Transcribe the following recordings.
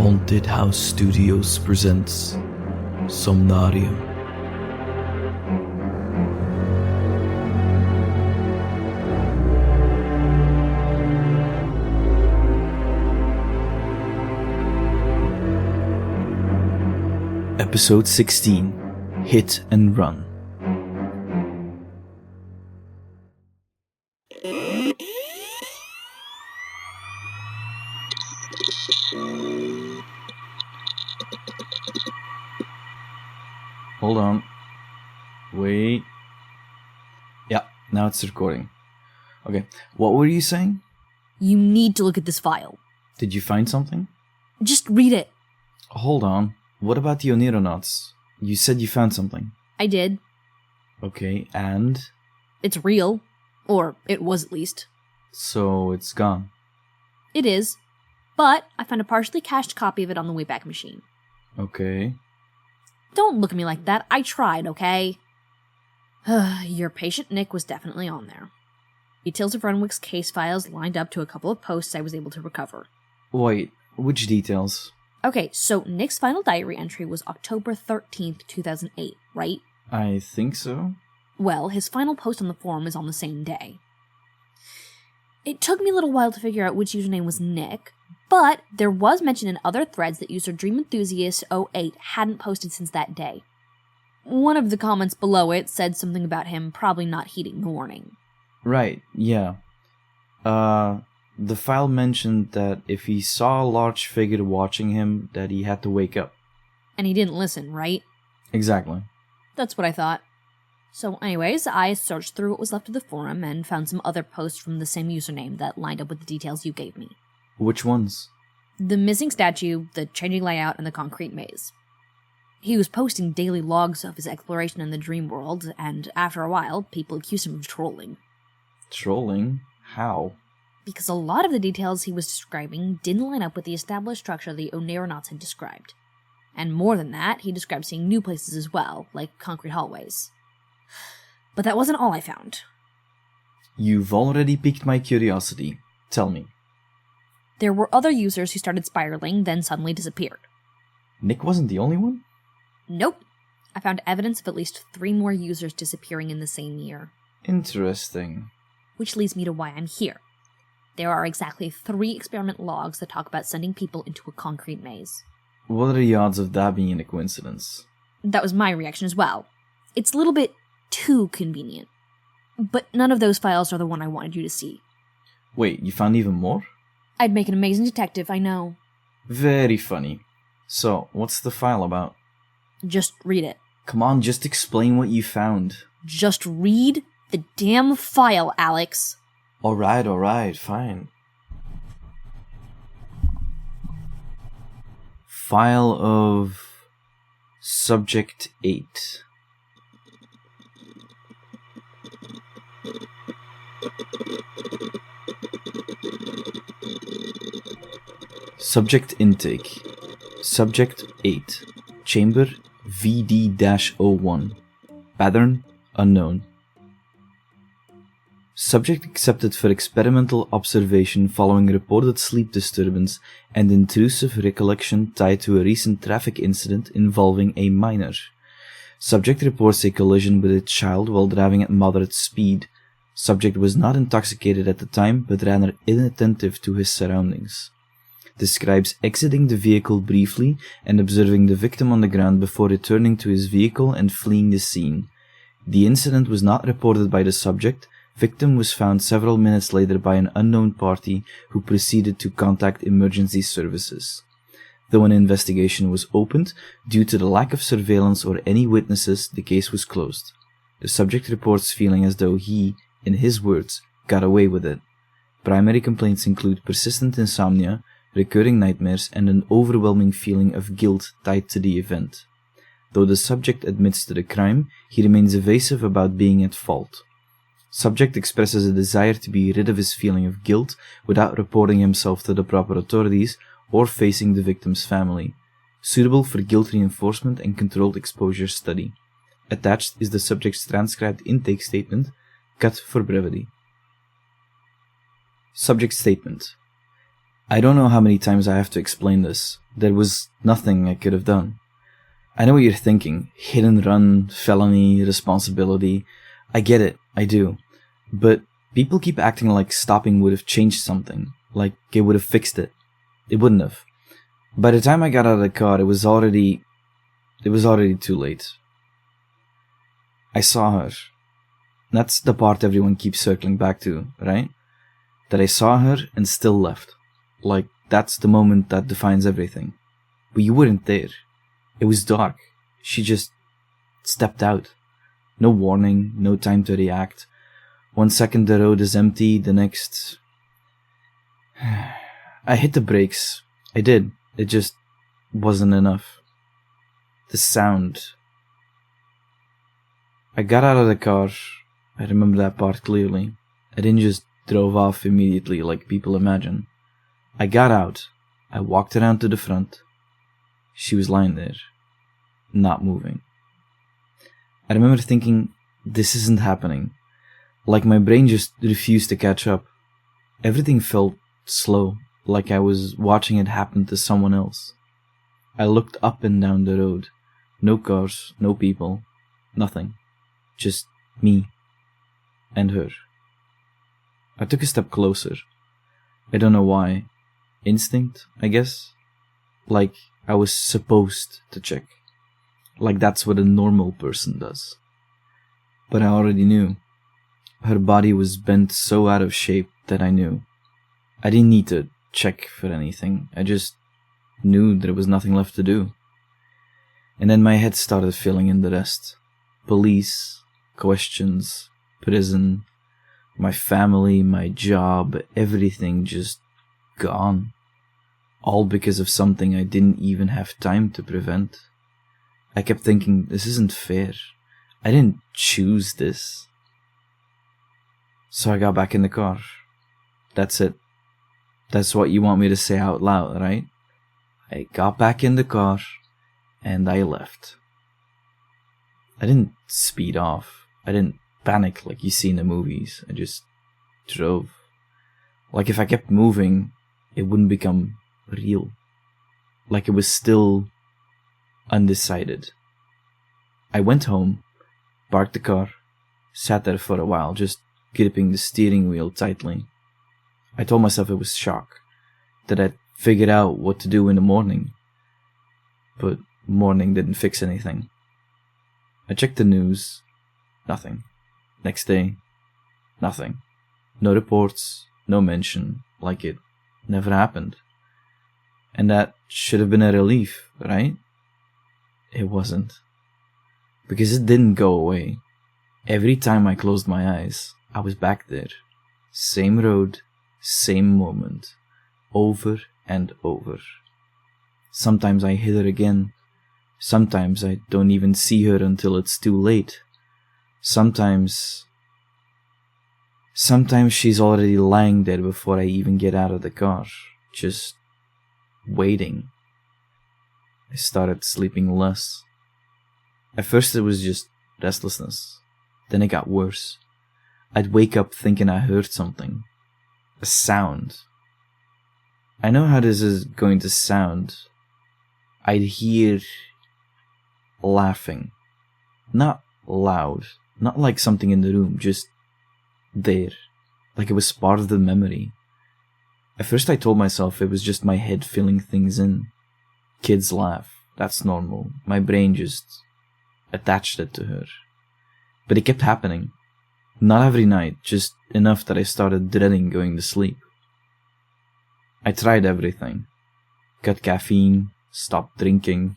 Haunted House Studios presents Somnarium. Episode 16, Hit and Run. Hold on. Wait. Yeah, now it's recording. Okay, what were you saying? You need to look at this file. Did you find something? Just read it. Hold on. What about the Onironauts? You said you found something. I did. Okay, and? It's real. Or it was at least. So it's gone. It is. But I found a partially cached copy of it on the Wayback Machine. Okay. Don't look at me like that. I tried, okay? Your patient Nick was definitely on there. Details of Renwyck's case files lined up to a couple of posts I was able to recover. Wait, which details? Okay, so Nick's final diary entry was October 13th, 2008, right? I think so. Well, his final post on the forum is on the same day. It took me a little while to figure out which username was Nick, but there was mention in other threads that user DreamEnthusiast08 hadn't posted since that day. One of the comments below it said something about him probably not heeding the warning. Right, yeah. The file mentioned that if he saw a large figure watching him, that he had to wake up. And he didn't listen, right? Exactly. That's what I thought. So anyways, I searched through what was left of the forum and found some other posts from the same username that lined up with the details you gave me. Which ones? The missing statue, the changing layout, and the concrete maze. He was posting daily logs of his exploration in the dream world, and after a while, people accused him of trolling. Trolling? How? Because a lot of the details he was describing didn't line up with the established structure the Onironauts had described. And more than that, he described seeing new places as well, like concrete hallways. But that wasn't all I found. You've already piqued my curiosity. Tell me. There were other users who started spiraling, then suddenly disappeared. Nick wasn't the only one? Nope. I found evidence of at least 3 more users disappearing in the same year. Interesting. Which leads me to why I'm here. There are exactly 3 experiment logs that talk about sending people into a concrete maze. What are the odds of that being a coincidence? That was my reaction as well. It's a little bit too convenient. But none of those files are the one I wanted you to see. Wait, you found even more? I'd make an amazing detective, I know. Very funny. So, what's the file about? Just read it. Come on, just explain what you found. Just read the damn file, Alex. Alright, fine. File of Subject 8. Subject intake. Subject 8. Chamber VD-01. Pattern unknown. Subject accepted for experimental observation following reported sleep disturbance and intrusive recollection tied to a recent traffic incident involving a minor. Subject reports a collision with a child while driving at moderate speed. Subject was not intoxicated at the time, but rather inattentive to his surroundings. Describes exiting the vehicle briefly and observing the victim on the ground before returning to his vehicle and fleeing the scene. The incident was not reported by the subject. Victim was found several minutes later by an unknown party who proceeded to contact emergency services. Though an investigation was opened, due to the lack of surveillance or any witnesses, the case was closed. The subject reports feeling as though he, in his words, got away with it. Primary complaints include persistent insomnia, recurring nightmares, and an overwhelming feeling of guilt tied to the event. Though the subject admits to the crime, he remains evasive about being at fault. Subject expresses a desire to be rid of his feeling of guilt without reporting himself to the proper authorities or facing the victim's family. Suitable for guilt reinforcement and controlled exposure study. Attached is the subject's transcribed intake statement, cut for brevity. Subject statement. I don't know how many times I have to explain this. There was nothing I could have done. I know what you're thinking. Hit and run, felony, responsibility. I get it, I do. But people keep acting like stopping would have changed something. Like it would have fixed it. It wouldn't have. By the time I got out of the car, it was already too late. I saw her. That's the part everyone keeps circling back to, right? That I saw her and still left. Like, that's the moment that defines everything. But you weren't there. It was dark. She just stepped out. No warning, no time to react. 1 second the road is empty, the next... I hit the brakes. I did. It just wasn't enough. The sound. I got out of the car. I remember that part clearly. I didn't just drove off immediately like people imagine. I got out. I walked around to the front. She was lying there, not moving. I remember thinking, this isn't happening. Like my brain just refused to catch up. Everything felt slow, like I was watching it happen to someone else. I looked up and down the road. No cars, no people, nothing. Just me and her. I took a step closer. I don't know why. Instinct, I guess? Like I was supposed to check. Like that's what a normal person does. But I already knew. Her body was bent so out of shape that I knew. I didn't need to check for anything. I just knew there was nothing left to do. And then my head started filling in the rest. Police, questions, prison, my family, my job, everything just gone. All because of something I didn't even have time to prevent. I kept thinking, this isn't fair. I didn't choose this. So I got back in the car. That's it. That's what you want me to say out loud, right? I got back in the car and I left. I didn't speed off. I didn't panic like you see in the movies. I just drove. Like if I kept moving, it wouldn't become real. Like it was still undecided. I went home, parked the car, sat there for a while, just gripping the steering wheel tightly. I told myself it was shock, that I'd figured out what to do in the morning. But morning didn't fix anything. I checked the news. Nothing. Next day. Nothing. No reports, no mention, like it never happened. And that should have been a relief, right? It wasn't. Because it didn't go away. Every time I closed my eyes, I was back there. Same road, same moment. Over and over. Sometimes I hit her again. Sometimes I don't even see her until it's too late. Sometimes she's already lying there before I even get out of the car. Just waiting. I started sleeping less. At first it was just restlessness. Then it got worse. I'd wake up thinking I heard something. A sound. I know how this is going to sound. I'd hear laughing. Not loud. Not like something in the room. Just there. Like it was part of the memory. At first I told myself it was just my head filling things in. Kids laugh. That's normal. My brain just attached it to her. But it kept happening. Not every night, just enough that I started dreading going to sleep. I tried everything. Cut caffeine, stopped drinking,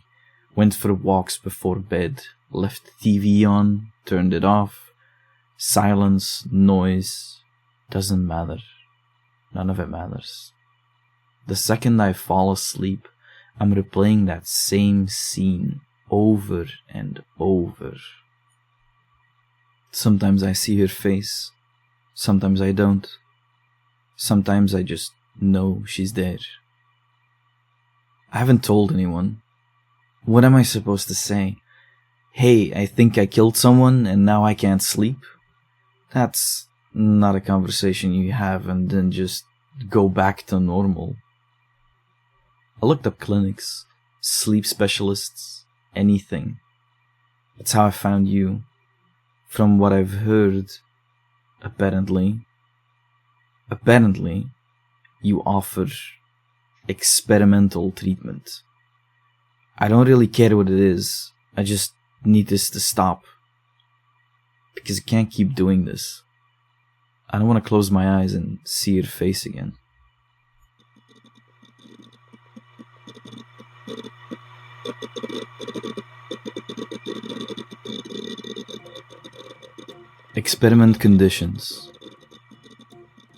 went for walks before bed, left the TV on, turned it off. Silence, noise, doesn't matter. None of it matters. The second I fall asleep, I'm replaying that same scene over and over. Sometimes I see her face. Sometimes I don't. Sometimes I just know she's there. I haven't told anyone. What am I supposed to say? Hey, I think I killed someone and now I can't sleep? That's not a conversation you have and then just go back to normal. I looked up clinics, sleep specialists, anything. That's how I found you. From what I've heard, apparently, you offer experimental treatment. I don't really care what it is. I just need this to stop. Because I can't keep doing this. I don't want to close my eyes and see your face again. Experiment conditions.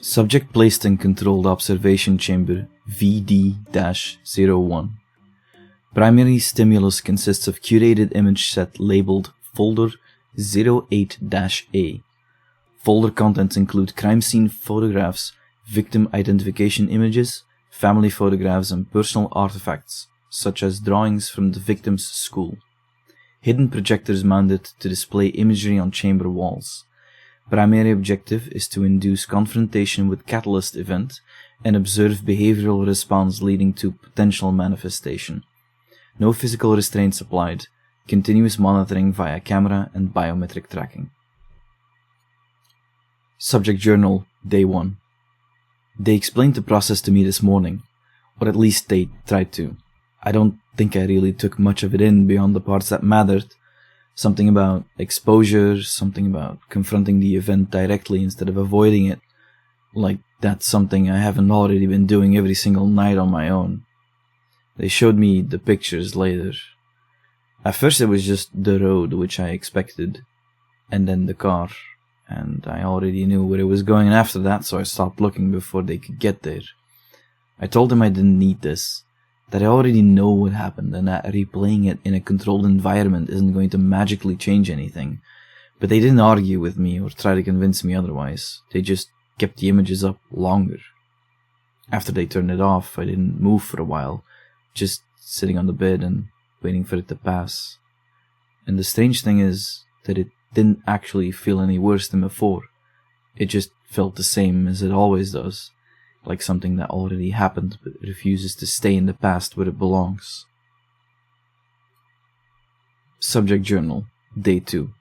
Subject placed in controlled observation chamber VD-01. Primary stimulus consists of curated image set labeled folder 08-A. Folder contents include crime scene photographs, victim identification images, family photographs, and personal artifacts, such as drawings from the victim's school. Hidden projectors mounted to display imagery on chamber walls. Primary objective is to induce confrontation with catalyst event and observe behavioral response leading to potential manifestation. No physical restraints applied. Continuous monitoring via camera and biometric tracking. Subject Journal, Day 1. They explained the process to me this morning, or at least they tried to. I don't think I really took much of it in beyond the parts that mattered. Something about exposure, something about confronting the event directly instead of avoiding it, like that's something I haven't already been doing every single night on my own. They showed me the pictures later. At first it was just the road, which I expected, and then the car, and I already knew where it was going after that, so I stopped looking before they could get there. I told them I didn't need this, that I already know what happened, and that replaying it in a controlled environment isn't going to magically change anything, but they didn't argue with me or try to convince me otherwise. They just kept the images up longer. After they turned it off, I didn't move for a while, just sitting on the bed and waiting for it to pass. And the strange thing is that it didn't actually feel any worse than before. It just felt the same as it always does, like something that already happened but refuses to stay in the past where it belongs. Subject Journal, Day 2.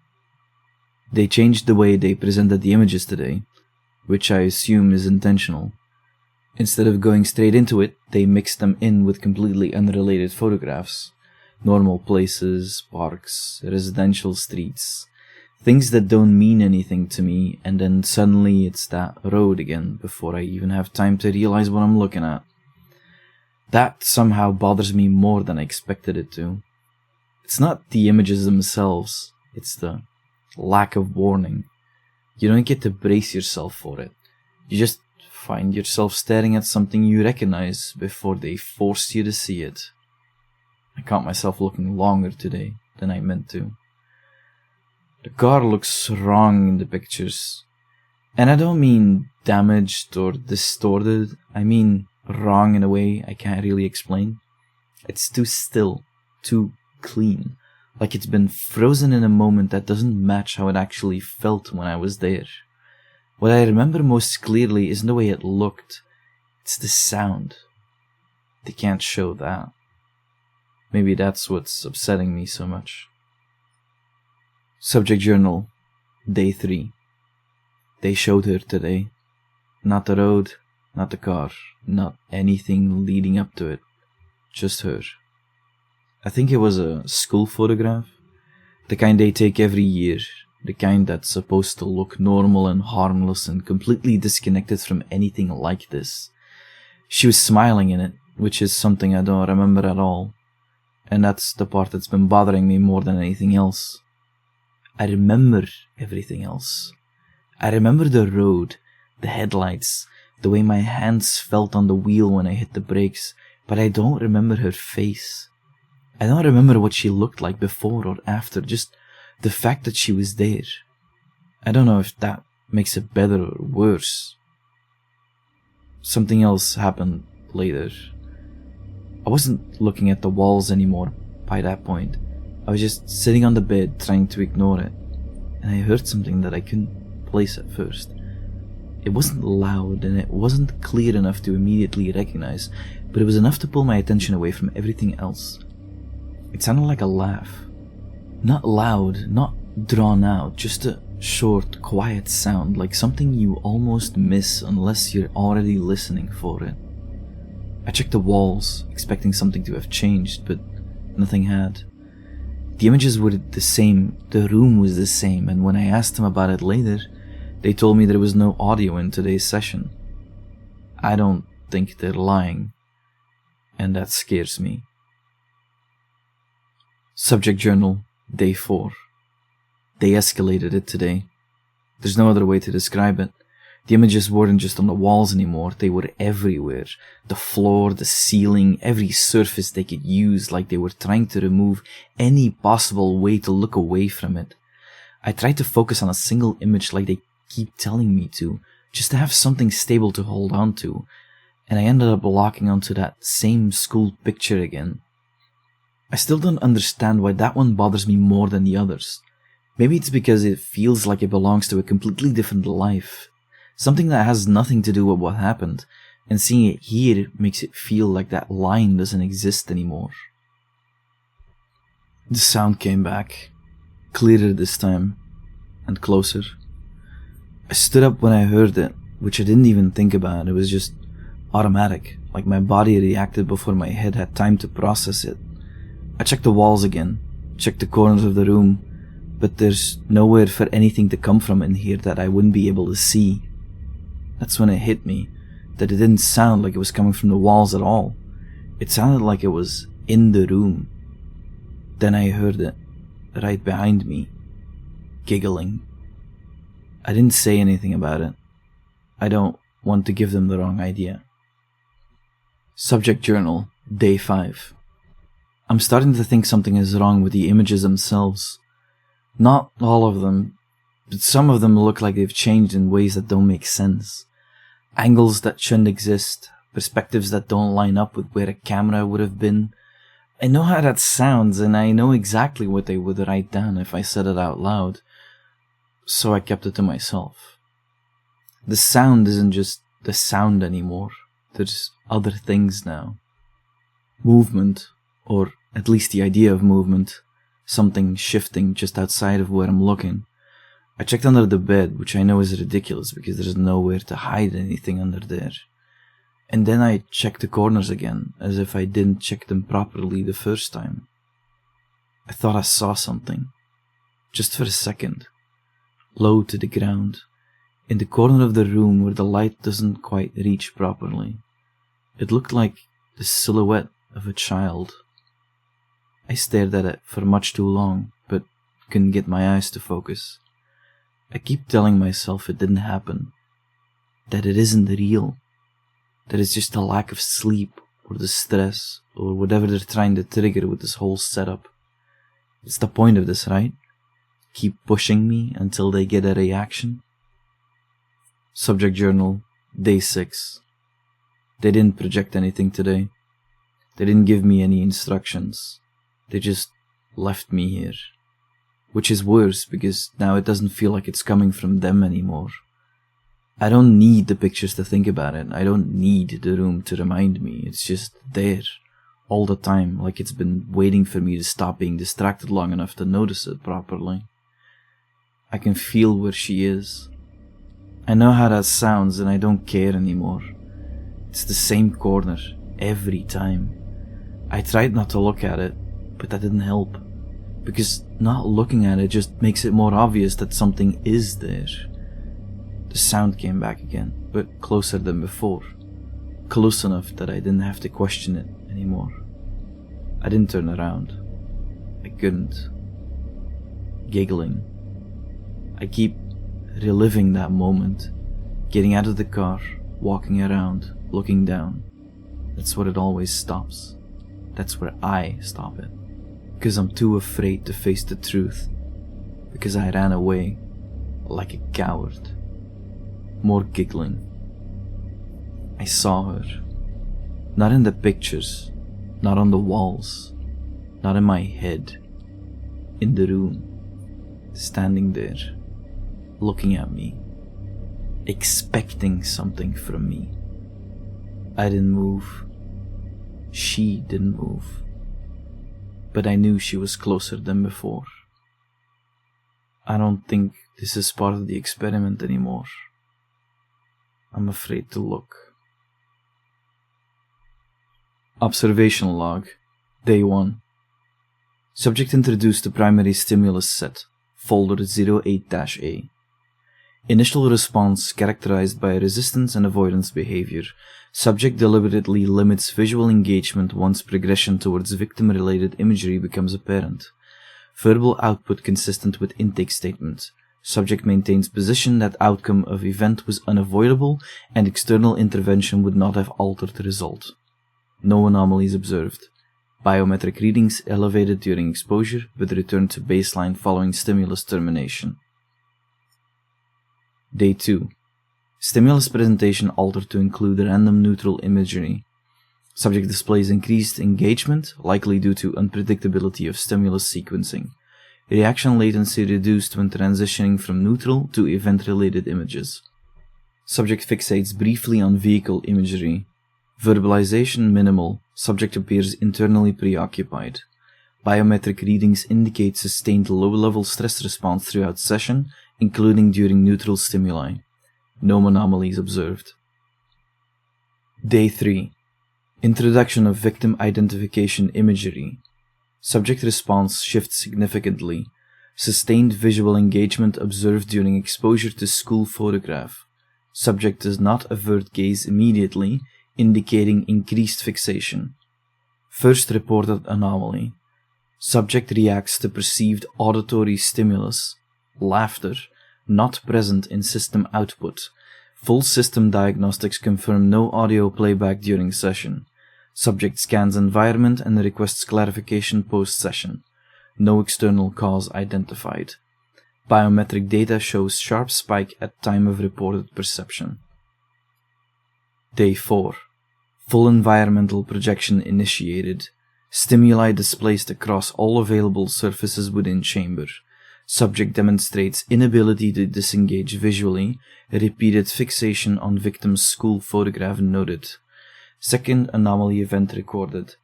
They changed the way they presented the images today, which I assume is intentional. Instead of going straight into it, they mixed them in with completely unrelated photographs. Normal places, parks, residential streets, things that don't mean anything to me, and then suddenly it's that road again before I even have time to realize what I'm looking at. That somehow bothers me more than I expected it to. It's not the images themselves, it's the lack of warning. You don't get to brace yourself for it. You just find yourself staring at something you recognize before they force you to see it. I caught myself looking longer today than I meant to. The car looks wrong in the pictures. And I don't mean damaged or distorted. I mean wrong in a way I can't really explain. It's too still, too clean, like it's been frozen in a moment that doesn't match how it actually felt when I was there. What I remember most clearly isn't the way it looked. It's the sound. They can't show that. Maybe that's what's upsetting me so much. Subject Journal, Day 3. They showed her today. Not the road, not the car, not anything leading up to it. Just her. I think it was a school photograph. The kind they take every year. The kind that's supposed to look normal and harmless and completely disconnected from anything like this. She was smiling in it, which is something I don't remember at all. And that's the part that's been bothering me more than anything else. I remember everything else. I remember the road, the headlights, the way my hands felt on the wheel when I hit the brakes, but I don't remember her face. I don't remember what she looked like before or after, just the fact that she was there. I don't know if that makes it better or worse. Something else happened later. I wasn't looking at the walls anymore by that point. I was just sitting on the bed trying to ignore it, and I heard something that I couldn't place at first. It wasn't loud and it wasn't clear enough to immediately recognize, but it was enough to pull my attention away from everything else. It sounded like a laugh. Not loud, not drawn out, just a short, quiet sound, like something you almost miss unless you're already listening for it. I checked the walls, expecting something to have changed, but nothing had. The images were the same, the room was the same, and when I asked them about it later, they told me there was no audio in today's session. I don't think they're lying, and that scares me. Subject Journal, Day 4. They escalated it today. There's no other way to describe it. The images weren't just on the walls anymore, they were everywhere. The floor, the ceiling, every surface they could use, like they were trying to remove any possible way to look away from it. I tried to focus on a single image like they keep telling me to, just to have something stable to hold on to, and I ended up locking onto that same school picture again. I still don't understand why that one bothers me more than the others. Maybe it's because it feels like it belongs to a completely different life, something that has nothing to do with what happened, and seeing it here makes it feel like that line doesn't exist anymore. The sound came back, clearer this time, and closer. I stood up when I heard it, which I didn't even think about. It was just automatic, like my body reacted before my head had time to process it. I checked the walls again, checked the corners of the room, but there's nowhere for anything to come from in here that I wouldn't be able to see. That's when it hit me, that it didn't sound like it was coming from the walls at all. It sounded like it was in the room. Then I heard it, right behind me, giggling. I didn't say anything about it. I don't want to give them the wrong idea. Subject Journal, Day 5. I'm starting to think something is wrong with the images themselves. Not all of them, but some of them look like they've changed in ways that don't make sense. Angles that shouldn't exist, perspectives that don't line up with where a camera would have been. I know how that sounds, and I know exactly what they would write down if I said it out loud, so I kept it to myself. The sound isn't just the sound anymore. There's other things now. Movement, or at least the idea of movement, something shifting just outside of where I'm looking. I checked under the bed, which I know is ridiculous because there's nowhere to hide anything under there. And then I checked the corners again, as if I didn't check them properly the first time. I thought I saw something, just for a second, low to the ground, in the corner of the room where the light doesn't quite reach properly. It looked like the silhouette of a child. I stared at it for much too long, but couldn't get my eyes to focus. I keep telling myself it didn't happen, that it isn't real, that it's just a lack of sleep, or the stress, or whatever they're trying to trigger with this whole setup. It's the point of this, right? Keep pushing me until they get a reaction. Subject Journal, Day 6. They didn't project anything today. They didn't give me any instructions. They just left me here. Which is worse, because now it doesn't feel like it's coming from them anymore. I don't need the pictures to think about it. I don't need the room to remind me. It's just there, all the time, like it's been waiting for me to stop being distracted long enough to notice it properly. I can feel where she is. I know how that sounds, and I don't care anymore. It's the same corner, every time. I tried not to look at it, but that didn't help. Because not looking at it just makes it more obvious that something is there. The sound came back again, but closer than before. Close enough that I didn't have to question it anymore. I didn't turn around. I couldn't. Giggling. I keep reliving that moment. Getting out of the car, walking around, looking down. That's where it always stops. That's where I stop it. Because I'm too afraid to face the truth. Because I ran away like a coward. More giggling. I saw her. Not in the pictures, not on the walls, not in my head. In the room, standing there, looking at me. expecting something from me. I didn't move. She didn't move. But I knew she was closer than before. I don't think this is part of the experiment anymore. I'm afraid to look. Observation log. Day 1. Subject introduced to primary stimulus set, folder 08-A. Initial response characterized by resistance and avoidance behavior. Subject deliberately limits visual engagement once progression towards victim-related imagery becomes apparent. Verbal output consistent with intake statement. Subject maintains position that outcome of event was unavoidable and external intervention would not have altered the result. No anomalies observed. Biometric readings elevated during exposure, but returned to baseline following stimulus termination. Day 2. Stimulus presentation altered to include random neutral imagery. Subject displays increased engagement, likely due to unpredictability of stimulus sequencing. Reaction latency reduced when transitioning from neutral to event-related images. Subject fixates briefly on vehicle imagery. Verbalization minimal. Subject appears internally preoccupied. Biometric readings indicate sustained low-level stress response throughout session, including during neutral stimuli. No anomalies observed. Day 3. Introduction of victim identification imagery. Subject response shifts significantly. Sustained visual engagement observed during exposure to school photograph. Subject does not avert gaze immediately, indicating increased fixation. First reported anomaly. Subject reacts to perceived auditory stimulus, laughter, not present in system output. Full system diagnostics confirm no audio playback during session. Subject scans environment and requests clarification post-session. No external cause identified. Biometric data shows sharp spike at time of reported perception. Day 4. Full environmental projection initiated. Stimuli displaced across all available surfaces within chamber. Subject demonstrates inability to disengage visually. Repeated fixation on victim's school photograph noted. Second anomaly event recorded.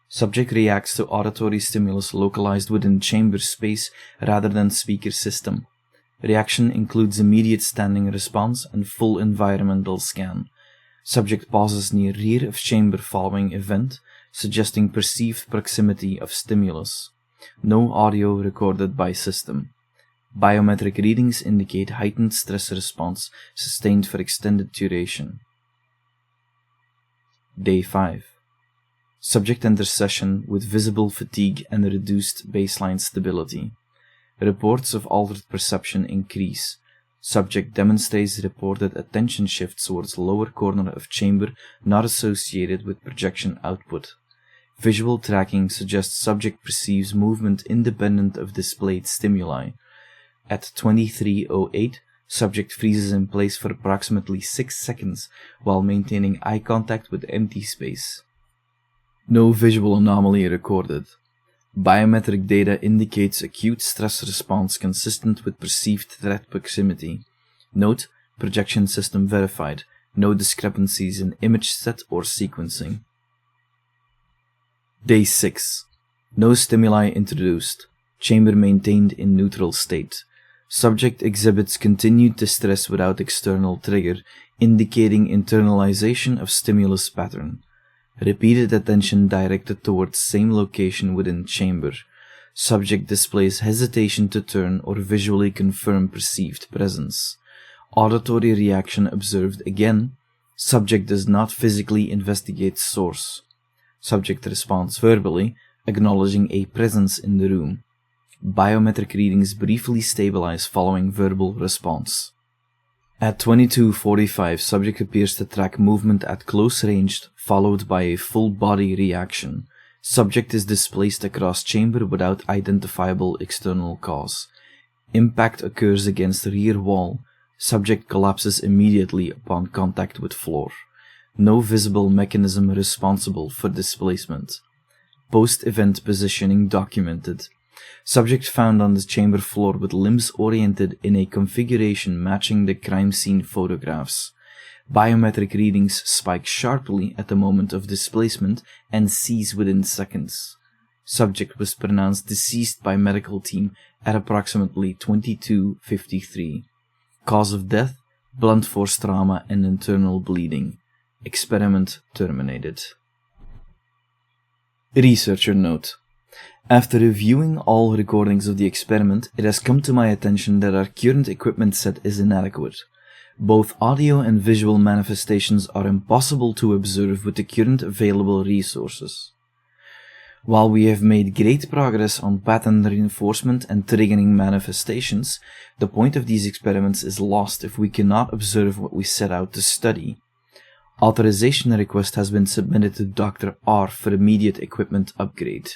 Subject reacts to auditory stimulus localized within chamber space rather than speaker system. Reaction includes immediate standing response and full environmental scan. Subject pauses near rear of chamber following event, suggesting perceived proximity of stimulus. No audio recorded by system. Biometric readings indicate heightened stress response sustained for extended duration. Day 5. Subject enters session with visible fatigue and reduced baseline stability. Reports of altered perception increase. Subject demonstrates reported attention shift towards lower corner of chamber not associated with projection output. Visual tracking suggests subject perceives movement independent of displayed stimuli. At 23:08, subject freezes in place for approximately 6 seconds while maintaining eye contact with empty space. No visual anomaly recorded. Biometric data indicates acute stress response consistent with perceived threat proximity. Note, projection system verified. No discrepancies in image set or sequencing. Day 6. No stimuli introduced. Chamber maintained in neutral state. Subject exhibits continued distress without external trigger, indicating internalization of stimulus pattern. Repeated attention directed towards same location within chamber. Subject displays hesitation to turn or visually confirm perceived presence. Auditory reaction observed again. Subject does not physically investigate source. Subject responds verbally, acknowledging a presence in the room. Biometric readings briefly stabilize following verbal response. At 22:45, subject appears to track movement at close range, followed by a full body reaction. Subject is displaced across chamber without identifiable external cause. Impact occurs against rear wall. Subject collapses immediately upon contact with floor. No visible mechanism responsible for displacement. Post-event positioning documented. Subject found on the chamber floor with limbs oriented in a configuration matching the crime scene photographs. Biometric readings spike sharply at the moment of displacement and cease within seconds. Subject was pronounced deceased by medical team at approximately 22:53. Cause of death, blunt force trauma and internal bleeding. Experiment terminated. Researcher note. After reviewing all recordings of the experiment, it has come to my attention that our current equipment set is inadequate. Both audio and visual manifestations are impossible to observe with the current available resources. While we have made great progress on pattern reinforcement and triggering manifestations, the point of these experiments is lost if we cannot observe what we set out to study. Authorization request has been submitted to Dr. R for immediate equipment upgrade.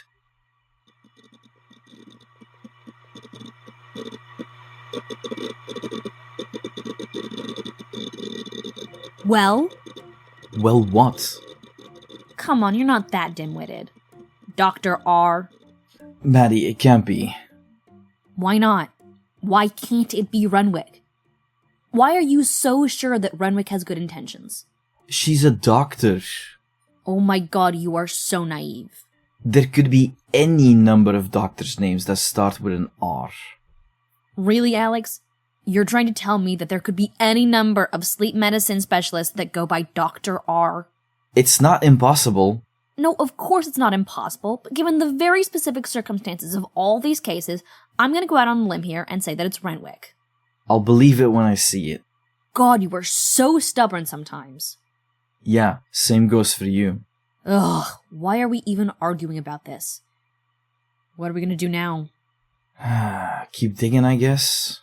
Well? Well, what? Come on, you're not that dim-witted. Dr. R. Maddie, it can't be. Why not? Why can't it be Renwyck? Why are you so sure that Renwyck has good intentions? She's a doctor. Oh my god, you are so naive. There could be any number of doctors' names that start with an R. Really, Alex? You're trying to tell me that there could be any number of sleep medicine specialists that go by Dr. R? It's not impossible. No, of course it's not impossible, but given the very specific circumstances of all these cases, I'm gonna go out on a limb here and say that it's Renwyck. I'll believe it when I see it. God, you are so stubborn sometimes. Yeah, same goes for you. Ugh, why are we even arguing about this? What are we gonna do now? Keep digging, I guess.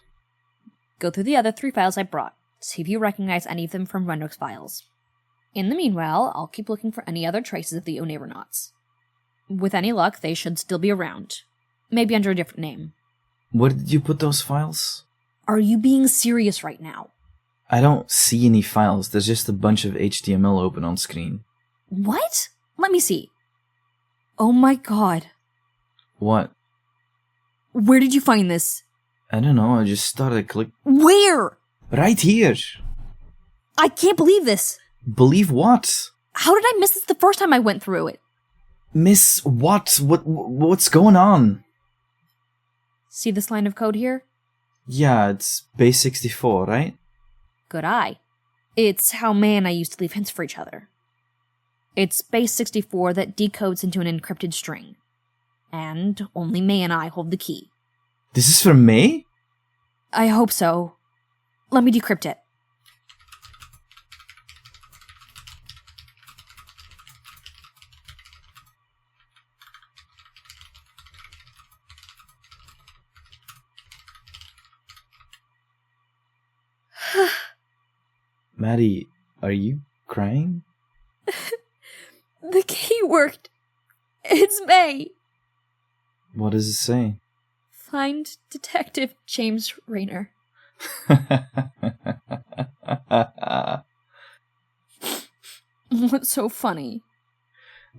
Go through the other 3 files I brought. See if you recognize any of them from Renwyck's files. In the meanwhile, I'll keep looking for any other traces of the Oneironauts. With any luck, they should still be around. Maybe under a different name. Where did you put those files? Are you being serious right now? I don't see any files. There's just a bunch of HTML open on screen. What? Let me see. Oh my god. What? Where did you find this? I don't know, I just started click. Where? Right here! I can't believe this. Believe what? How did I miss this the first time I went through it? Miss what? What's going on? See this line of code here? Yeah, it's base 64, right? Good eye. It's how May and I used to leave hints for each other. It's base 64 that decodes into an encrypted string. And only May and I hold the key. This is from May? I hope so. Let me decrypt it. Maddie, are you crying? The key worked. It's May. What does it say? Find Detective James Rayner. What's so funny?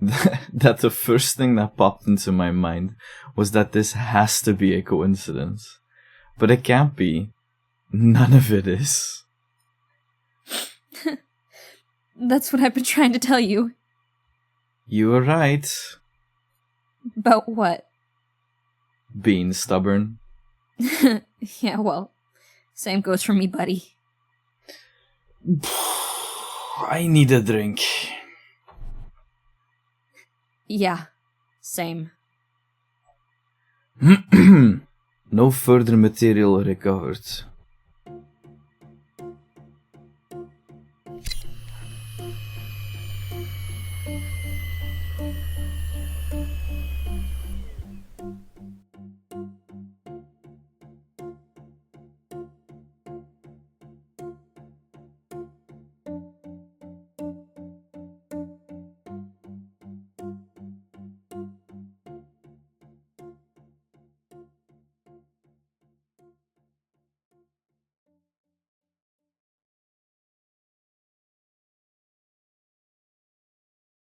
That the first thing that popped into my mind was that this has to be a coincidence. But it can't be. None of it is. That's what I've been trying to tell you. You were right. About what? Being stubborn. Yeah, well, same goes for me, buddy. I need a drink. Yeah, same. No further material recovered.